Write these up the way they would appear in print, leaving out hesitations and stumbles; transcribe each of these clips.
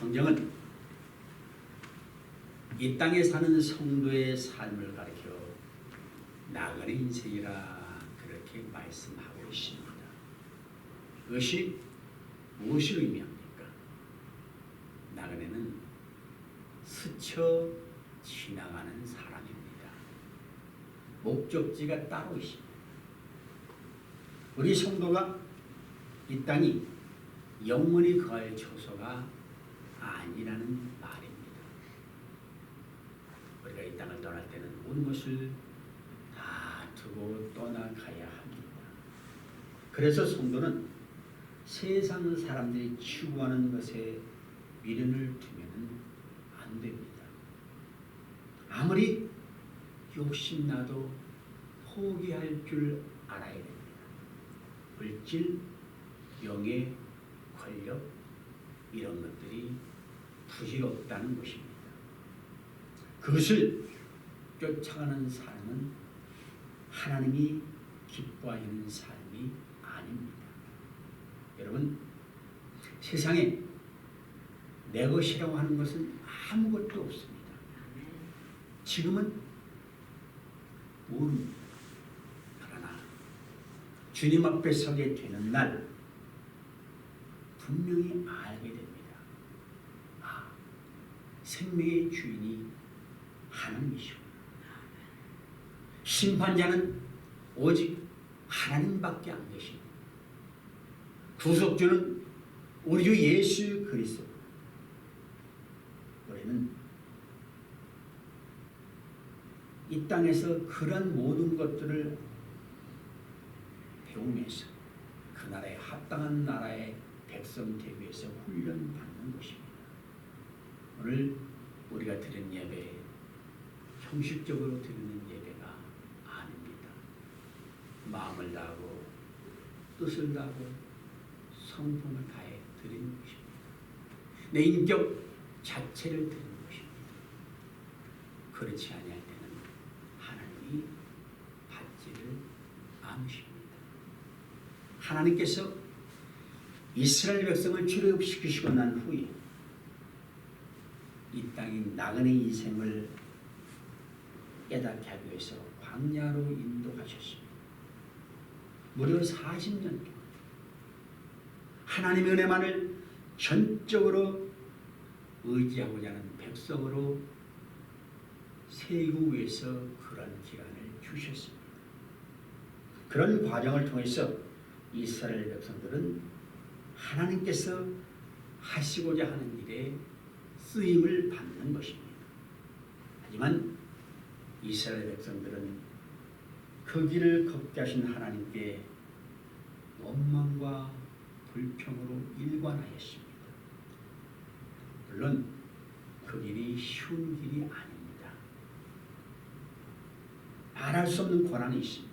성경은 이 땅에 사는 성도의 삶을 가리켜 나그네 인생이라 그렇게 말씀하고 있습니다. 그것이 무엇을 의미합니까? 나그네는 스쳐 지나가는 사람입니다. 목적지가 따로 있습니다. 우리 성도가 이 땅이 영원히 거할 처소가 아니라는 말입니다. 우리가 이 땅을 떠날 때는 모든 것을 다 두고 떠나가야 합니다. 그래서 성도는 세상 사람들이 추구하는 것에 미련을 두면 안 됩니다. 아무리 욕심나도 포기할 줄 알아야 됩니다. 물질, 명예, 권력 이런 것들이 부질없다는 것입니다. 그것을 쫓아가는 삶은 하나님이 기뻐하는 삶이 아닙니다. 여러분, 세상에 내 것이라고 하는 것은 아무것도 없습니다. 지금은 모릅니다. 그러나 주님 앞에 서게 되는 날 분명히 알게 됩니다. 생명의 주인이 하나님이시오. 심판자는 오직 하나님밖에 안 계십니다. 구속주는 우리 주 예수 그리스도. 우리는 이 땅에서 그런 모든 것들을 배우면서 그 나라에 합당한 나라의 백성 되기 위해서 훈련받는 것입니다. 오늘 우리가 드린 예배 형식적으로 드리는 예배가 아닙니다. 마음을 다하고 뜻을 다하고 성품을 다해 드리는 것입니다. 내 인격 자체를 드리는 것입니다. 그렇지 아니할 때는 하나님이 받지를 않으십니다. 하나님께서 이스라엘 백성을 출애굽시키시고 난 후에 이 땅인 나그네 인생을 깨닫게 하기 위해서 광야로 인도하셨습니다. 무려 40년 동안 하나님의 은혜만을 전적으로 의지하고자 하는 백성으로 세우기 위해서 그런 기간을 주셨습니다. 그런 과정을 통해서 이스라엘 백성들은 하나님께서 하시고자 하는 일에 쓰임을 받는 것입니다. 하지만 이스라엘 백성들은 그 길을 걷게 하신 하나님께 원망과 불평으로 일관하였습니다. 물론 그 길이 쉬운 길이 아닙니다. 말할 수 없는 고난이 있습니다.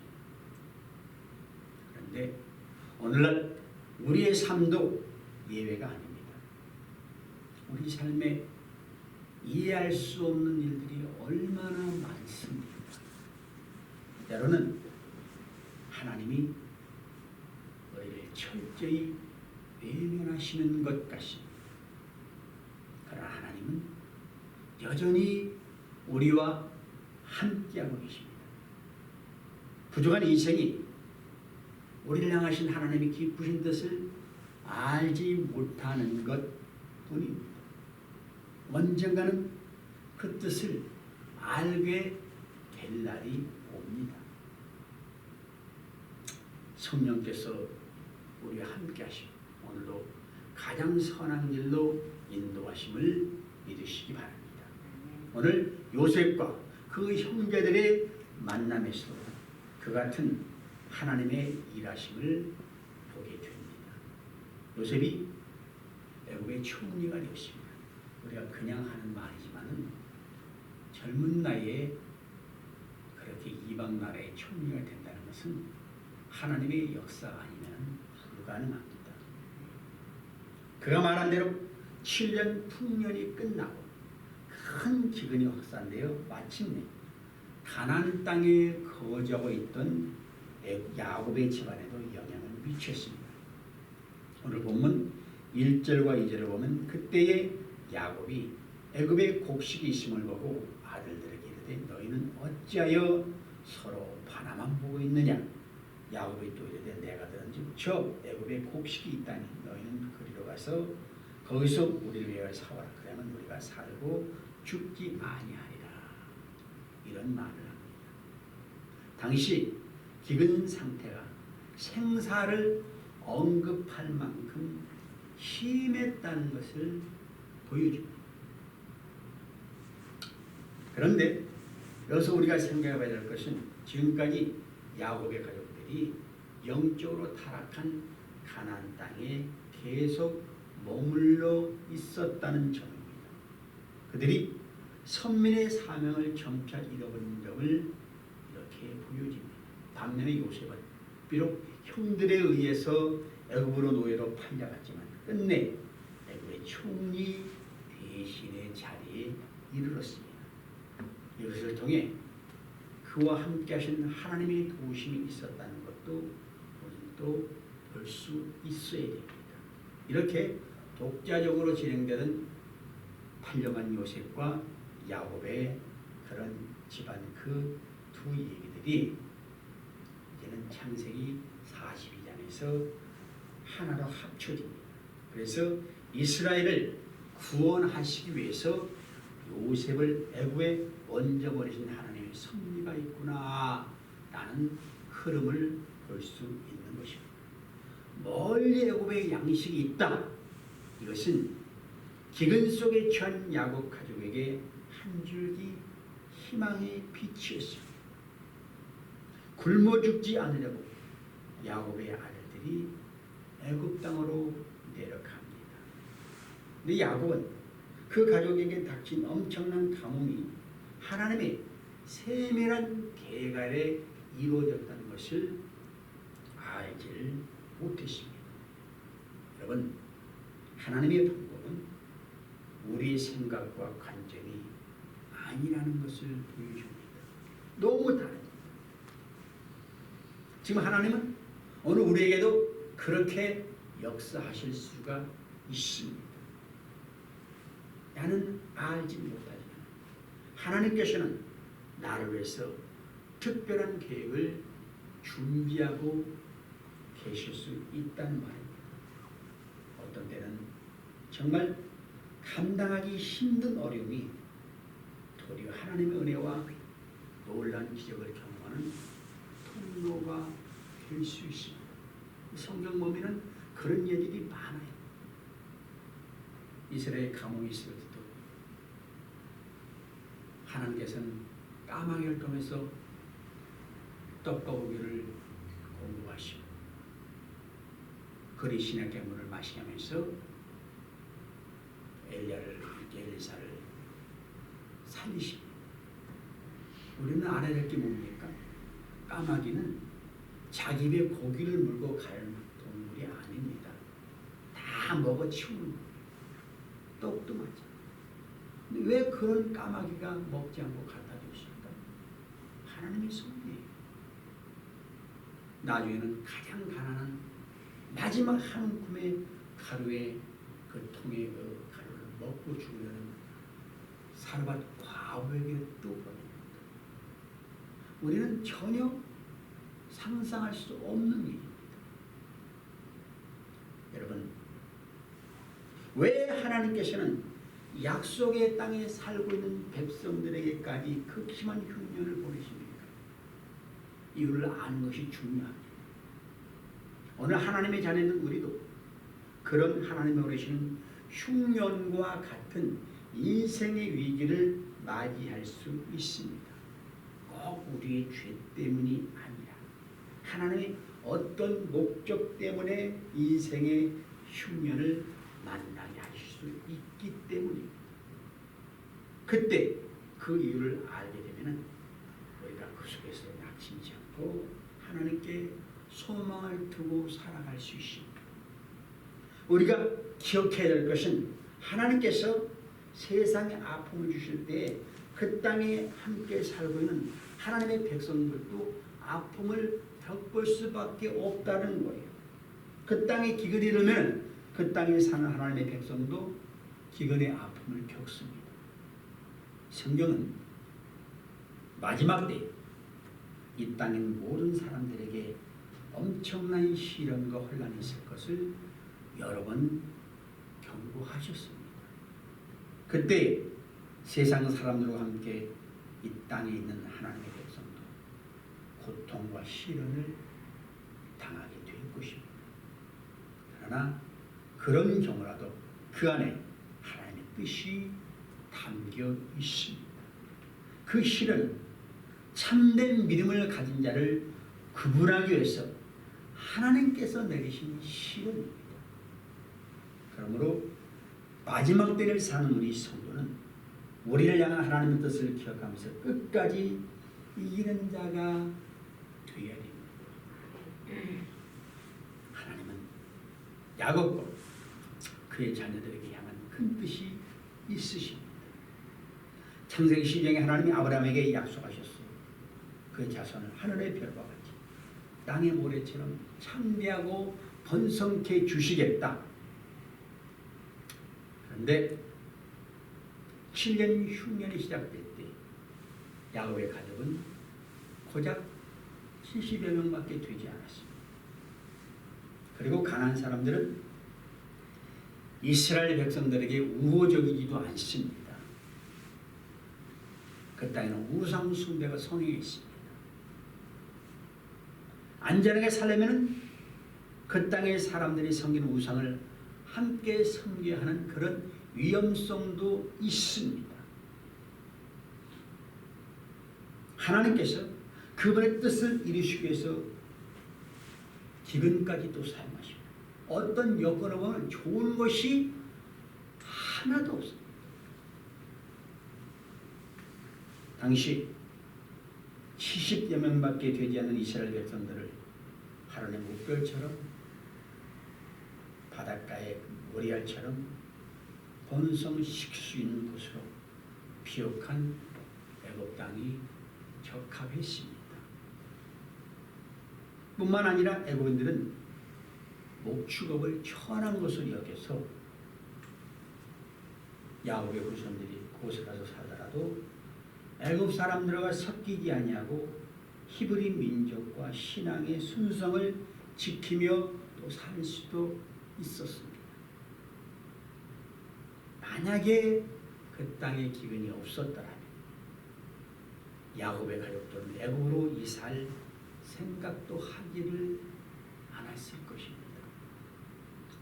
그런데 오늘날 우리의 삶도 예외가 아닙니다. 우리 삶에 이해할 수 없는 일들이 얼마나 많습니까? 때로는 하나님이 우리를 철저히 외면하시는 것 같습니다. 그러나 하나님은 여전히 우리와 함께하고 계십니다. 부족한 인생이 우리를 향하신 하나님의 기쁘신 뜻을 알지 못하는 것 뿐입니다. 언젠가는 그 뜻을 알게 될 날이 옵니다. 성령께서 우리와 함께 하시고 오늘도 가장 선한 길로 인도하심을 믿으시기 바랍니다. 오늘 요셉과 그 형제들의 만남에서 그 같은 하나님의 일하심을 보게 됩니다. 요셉이 애굽의 총리가 되었습니다. 우리가 그냥 하는 말이지만은 젊은 나이에 그렇게 이방 나라의 총리가 된다는 것은 하나님의 역사가 아니면 불가능합니다. 그가 말한 대로 7년 풍년이 끝나고 큰 기근이 확산되어 마침내 가나안 땅에 거주하고 있던 야곱의 집안에도 영향을 미쳤습니다. 오늘 본문 1절과 2절을 보면 그때에 야곱이 애굽에 곡식이 있음을 보고 아들들에게 이르되 너희는 어찌하여 서로 바라만 보고 있느냐. 야곱이 또 이르되 내가 들은즉 저 애굽에 곡식이 있다니 너희는 그리로 가서 거기서 우리를 위하여 사와라. 그러면 우리가 살고 죽지 아니하리라. 이런 말을 합니다. 당시 기근 상태가 생사를 언급할 만큼 심했다는 것을 보여줍니다. 그런데 여기서 우리가 생각해봐야 될 것은 지금까지 야곱의 가족들이 영적으로 타락한 가나안 땅에 계속 머물러 있었다는 점입니다. 그들이 선민의 사명을 점차 잃어버린 점을 이렇게 보여줍니다. 반면에 요셉은 비록 형들에 의해서 애굽으로 노예로 팔려갔지만 끝내 애굽의 총리 대신의 자리에 이르렀습니다. 이것을 통해 그와 함께 하신 하나님의 도우심이 있었다는 것도 우리는 또 볼 수 있어야 됩니다. 이렇게 독자적으로 진행되는 팔려간 요셉과 야곱의 그런 집안 그 두 얘기들이 이제는 창세기 42장에서 하나로 합쳐집니다. 그래서 이스라엘을 구원하시기 위해서 요셉을 애굽에 얹어버리신 하나님의 섭리가 있구나 라는 흐름을 볼 수 있는 것입니다. 멀리 애굽에 양식이 있다. 이것은 기근 속에 처한 야곱 가족에게 한 줄기 희망의 빛이었습니다. 굶어 죽지 않으려고 야곱의 아들들이 애굽 땅으로 내려갑니다. 근데 야곱은 그 가족에게 닥친 엄청난 가뭄이 하나님의 세밀한 계획에 이루어졌다는 것을 알지를 못했습니다. 여러분, 하나님의 방법은 우리의 생각과 관점이 아니라는 것을 보여줍니다. 너무 다릅니다. 지금 하나님은 오늘 우리에게도 그렇게 역사하실 수가 있습니다. 나는 알지 못하지만 하나님께서는 나를 위해서 특별한 계획을 준비하고 계실 수 있다는 말입니다. 어떤 때는 정말 감당하기 힘든 어려움이 도리어 하나님의 은혜와 놀라운 기적을 경험하는 통로가 될 수 있습니다. 성경 보면은 그런 예들이 많아요. 이스라엘 가뭄이 있을 때도 하나님께서는 까마귀를 통해서 떡과 고기를 공급하시고 그리신의 괴물을 마시게 하면서 엘리사를 살리십니다. 우리는 알아야 될 게 뭡니까? 까마귀는 자기 입에 고기를 물고 가는 동물이 아닙니다. 다 먹어치우는 거예요. 떡도 마찬가지. 왜 그런 까마귀가 먹지 않고 갖다 줬을까? 하나님의 섭리예요. 나중에는 가장 가난한 마지막 한 움큼의 가루에 그 통에 그 가루를 먹고 죽으려는 사르밧 과부에게 또 보냅니다. 우리는 전혀 상상할 수 없는 일입니다. 여러분, 왜 하나님께서는 약속의 땅에 살고 있는 백성들에게까지 극심한 흉년을 보내십니까? 이유를 아는 것이 중요합니다. 오늘 하나님의 자녀는 우리도 그런 하나님이 보내시는 흉년과 같은 인생의 위기를 맞이할 수 있습니다. 꼭 우리의 죄 때문이 아니라 하나님의 어떤 목적 때문에 인생의 흉년을 만나게 하실 수 있기 때문입니다. 그때 그 이유를 알게 되면 우리가 그 속에서 낙심치 않고 하나님께 소망을 두고 살아갈 수 있습니다. 우리가 기억해야 될 것은 하나님께서 세상에 아픔을 주실 때 그 땅에 함께 살고 있는 하나님의 백성들도 아픔을 겪을 수밖에 없다는 거예요. 그 땅에 기근이 이르면 그 땅에 사는 하나님의 백성도 기근의 아픔을 겪습니다. 성경은 마지막 때 이 땅의 모든 사람들에게 엄청난 시련과 혼란이 있을 것을 여러 번 경고하셨습니다. 그때 세상 사람들과 함께 이 땅에 있는 하나님의 백성도 고통과 시련을 당하게 될 것입니다. 그러나 그런 경우라도 그 안에 하나님의 뜻이 담겨 있습니다. 그 시련은 참된 믿음을 가진 자를 구분하기 위해서 하나님께서 내리신 시련입니다. 그러므로 마지막 때를 사는 우리 성도는 우리를 향한 하나님의 뜻을 기억하면서 끝까지 이기는 자가 되어야 됩니다. 하나님은 야곱과 그의 자녀들에게 향한 큰 뜻이 있으십니다. 창세기 시정에 하나님이 아브라함에게 약속하셨어요. 그 자손을 하늘의 별과 같이 땅의 모래처럼 창대하고 번성케 주시겠다. 그런데 7년 흉년이 시작될 때 야곱의 가족은 고작 70여 명밖에 되지 않았습니다. 그리고 가나안 사람들은 이스라엘 백성들에게 우호적이지도 않습니다. 그 땅에는 우상 숭배가 성행했습니다. 안전하게 살려면 그 땅의 사람들이 섬기는 우상을 함께 섬겨야 하는 그런 위험성도 있습니다. 하나님께서 그분의 뜻을 이루시기 위해서 기근까지 또 사용하십니다. 어떤 여건을 보면 좋은 것이 하나도 없습니다. 당시 70여 명밖에 되지 않는 이스라엘 백성들을 하루의 물결처럼 바닷가의 모리알처럼 번성시킬 수 있는 곳으로 비옥한 애굽 땅이 적합했습니다. 뿐만 아니라 애굽인들은 목축업을 천한 것으로 여겨서 야곱의 후손들이 그곳에 가서 살더라도 애굽 사람들과 섞이지 아니하고 히브리 민족과 신앙의 순성을 지키며 또 살 수도 있었습니다. 만약에 그 땅에 기근이 없었더라면 야곱의 가족들은 애굽으로 이사할 생각도 하지를 않았을 것입니다.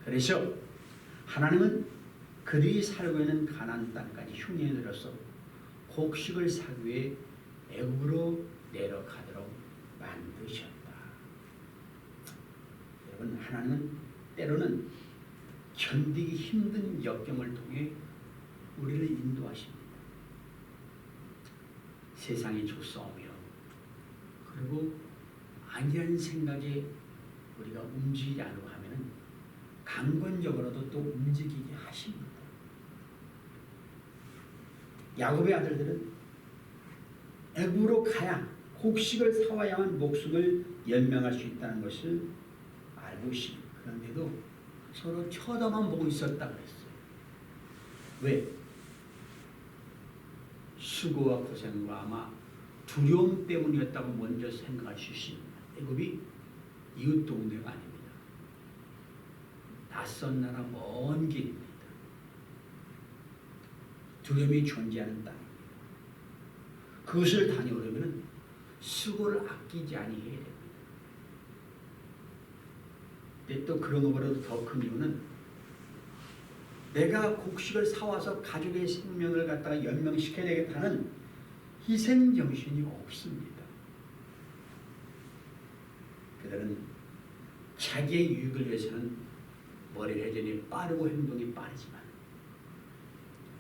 그래서 하나님은 그들이 살고 있는 가나안 땅까지 흉년에 들어서 곡식을 사기 위해 애굽으로 내려가도록 만드셨다. 여러분, 하나님은 때로는 견디기 힘든 역경을 통해 우리를 인도하십니다. 세상이 좋사오며 그리고 아니라는 생각에 우리가 움직이지 않으려 하면 강권적으로도 또 움직이게 하십니다. 야곱의 아들들은 애굽으로 가야 곡식을 사와야만 목숨을 연명할 수 있다는 것을 알고 있습니다. 그런데도 서로 쳐다만 보고 있었다 그랬어요. 왜? 수고와 고생과 아마 두려움 때문이었다고 먼저 생각할 수 있습니다. 애굽이 이웃 동네가 아닙니다. 낯선 나라 먼 길입니다. 두려움이 존재하는 땅입니다. 그것을 다녀오려면 수고를 아끼지 아니해야 됩니다. 근데 또 그런 것보다도 더 큰 이유는 내가 곡식을 사와서 가족의 생명을 갖다가 연명시켜야 되겠다는 희생정신이 없습니다. 그들은 자기의 유익을 위해서는 머리 회전이 빠르고 행동이 빠르지만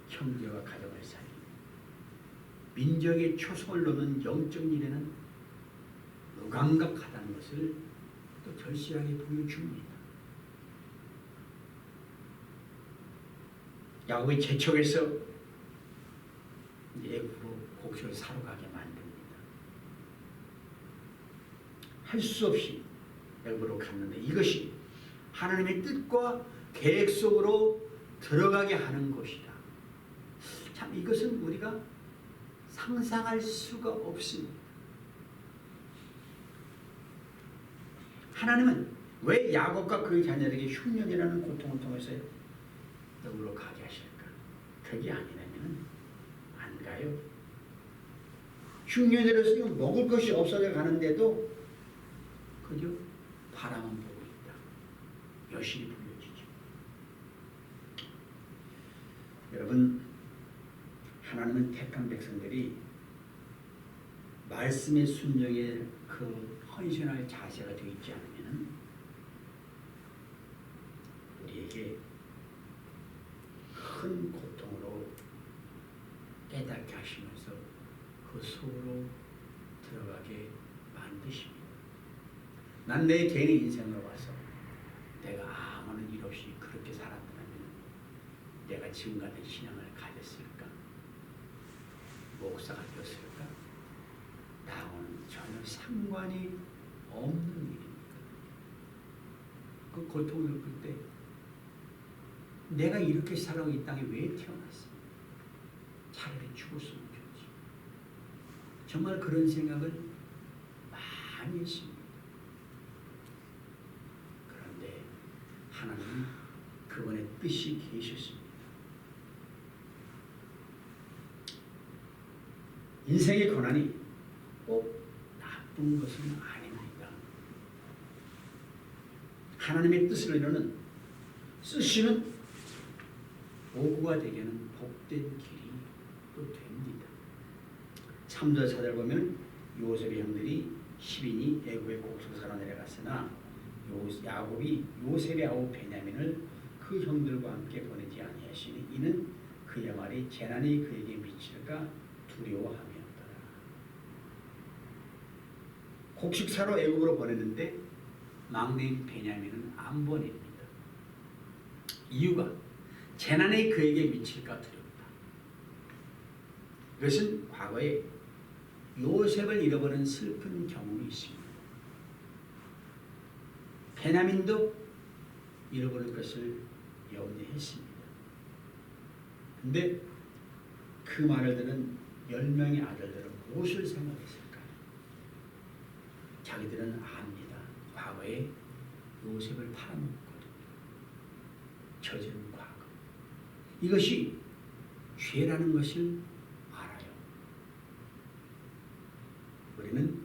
형제와 가족을 살리고 민족의 초성을 놓는 영적 일에는 무감각하다는 것을 또 절실하게 보여줍니다. 야곱이 재촉해서 애굽으로 곡식을 사러 가게 만듭니다. 할 수 없이 애굽으로 갔는데 이것이 하나님의 뜻과 계획 속으로 들어가게 하는 곳이다. 참 이것은 우리가 상상할 수가 없습니다. 하나님은 왜 야곱과 그의 자녀에게 흉년이라는 고통을 통해서 너울로 가게 하실까? 그게 아니라면 안 가요. 흉년으로서 먹을 것이 없어져 가는데도 그저 바라만 보고 있다. 여신이 불려지죠. 여러분, 하나님은 택한 백성들이 말씀의 순종에 그 헌신할 자세가 되어 있지 않으면 우리에게 큰 고통으로 깨닫게 하시면서 그 속으로 들어가게 만드십니다. 난 내 개인의 인생으로 봐서 내가 아무런 일 없이 그렇게 살았다면 내가 지금 같은 신앙을 가졌을까? 목사가 되었을까? 나하고는 전혀 상관이 없는 일입니다. 그 고통을 겪을 때 내가 이렇게 살아온 이 땅에 왜 태어났어? 차라리 죽었으면 좋지. 정말 그런 생각을 많이 했습니다. 그런데 하나님은 그분의 뜻이 계셨습니다. 인생의 고난이 꼭 나쁜 것은 아닙니다. 하나님의 뜻을 이루는 쓰시는 오구가 되게는 복된 길이 또 됩니다. 3절 4절 보면 요셉의 형들이 10인이 애굽의 곡성사로 내려갔으나 야곱이 요셉의 아우 베냐민을 그 형들과 함께 보내지 아니하시니 이는 그의 말이 재난이 그에게 미칠까 두려워함이었더라. 곡식사로 애굽으로 보냈는데 막내인 베냐민은 안 보냅니다. 이유가 재난이 그에게 미칠까 두렵다. 이것은 과거에 요셉을 잃어버린 슬픈 경험이 있습니다. 베냐민도 잃어버릴 것을 염려했습니다. 근데 그 말을 들은 10명의 아들들은 무엇을 생각했을까요? 자기들은 압니다. 과거에 요셉을 팔아먹었거든요. 저지른 과거. 이것이 죄라는 것을 알아요. 우리는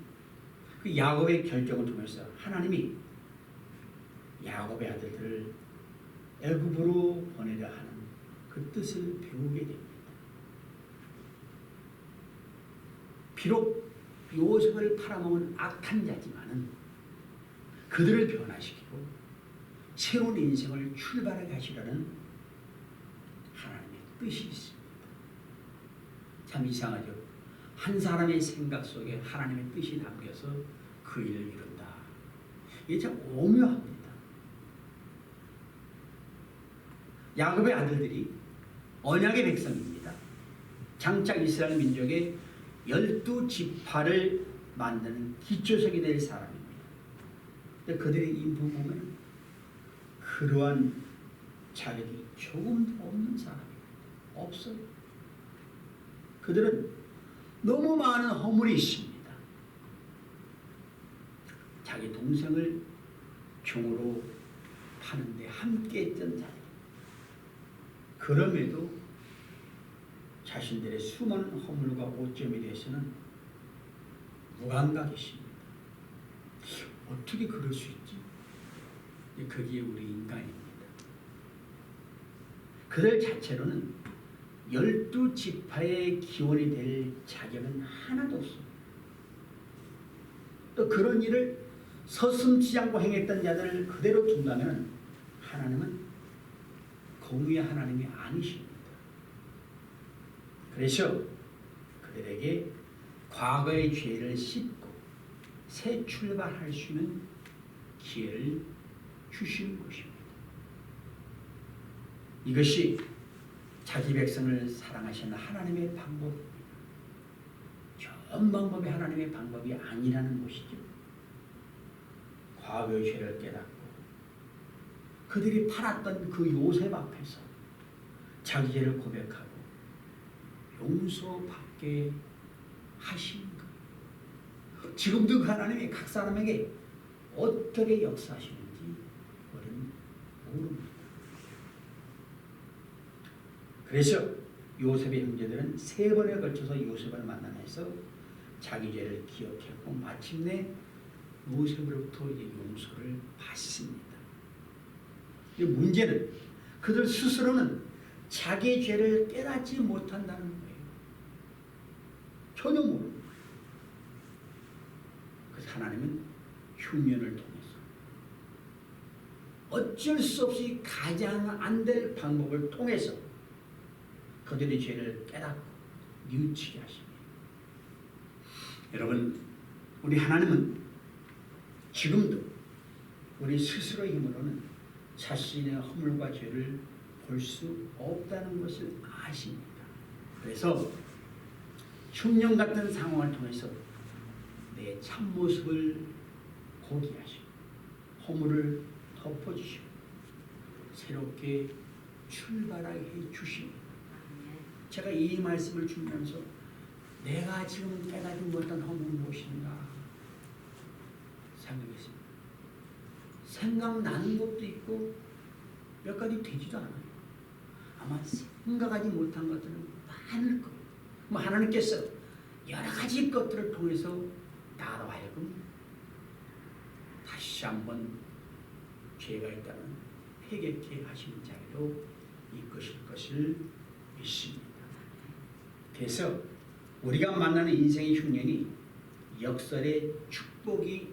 그 야곱의 결정을 통해서 하나님이 야곱의 아들들을 애굽으로 보내려 하는 그 뜻을 배우게 됩니다. 비록 요셉을 팔아먹은 악한 자지만은 그들을 변화시키고 새로운 인생을 출발하게 하시려는 하나님의 뜻이 있습니다. 참 이상하죠. 한 사람의 생각 속에 하나님의 뜻이 담겨서 그 일을 이룬다. 이게 참 오묘합니다. 야곱의 아들들이 언약의 백성입니다. 장차 이스라엘 민족의 12지파를 만드는 기초석이 될 사람입니다. 근데 그들의 인품 보면 그러한 자격이 조금도 없는 사람입니다. 없어요. 그들은 너무 많은 허물이 있습니다. 자기 동생을 종으로 파는데 함께 했던 자들. 그럼에도 자신들의 수많은 허물과 오점에 대해서는 무감각이십니다. 어떻게 그럴 수 있지? 그게 우리 인간입니다. 그들 자체로는 12지파의 기원이 될 자격은 하나도 없습니다. 또 그런 일을 서슴지 않고 행했던 자들을 그대로 둔다면 하나님은 공의의 하나님이 아니십니다. 그래서 그들에게 과거의 죄를 씻고 새 출발할 수 있는 기회를 주시는 것입니다. 이것이 자기 백성을 사랑하시는 하나님의 방법입니다. 전 방법이 하나님의 방법이 아니라는 것이죠. 과거의 죄를 깨닫고 그들이 팔았던 그 요셉 앞에서 자기 죄를 고백하고 용서받게 하신 것. 지금도 그 하나님이 각 사람에게 어떻게 역사하시는지 우리는 모릅니다. 그래서 요셉의 형제들은 3번에 걸쳐서 요셉을 만나면서 자기 죄를 기억했고 마침내 요셉으로부터 이제 용서를 받습니다. 이 문제는 그들 스스로는 자기 죄를 깨닫지 못한다는 거예요. 전혀 모릅니다. 그래서 하나님은 흉년을 통해서 어쩔 수 없이 가장 안 될 방법을 통해서 그들의 죄를 깨닫고 뉘우치게 하십니다. 여러분, 우리 하나님은 지금도 우리 스스로의 힘으로는 자신의 허물과 죄를 볼 수 없다는 것을 아십니다. 그래서 흉년 같은 상황을 통해서 내 참모습을 고기하시고 허물을 덮어주시고 새롭게 출발하게 해주십니다. 제가 이 말씀을 주면서 내가 지금 깨닫지 못한 허물은 무엇인가 생각했습니다. 생각나는 것도 있고 몇 가지 되지도 않아요. 아마 생각하지 못한 것들은 많을 거예요. 하나님께서 여러 가지 것들을 통해서 나로 하여금 다시 한번 죄가 있다면 회개케 하시는 자리로 이끄실 것을 믿습니다. 그래서 우리가 만나는 인생의 흉년이 역설의 축복이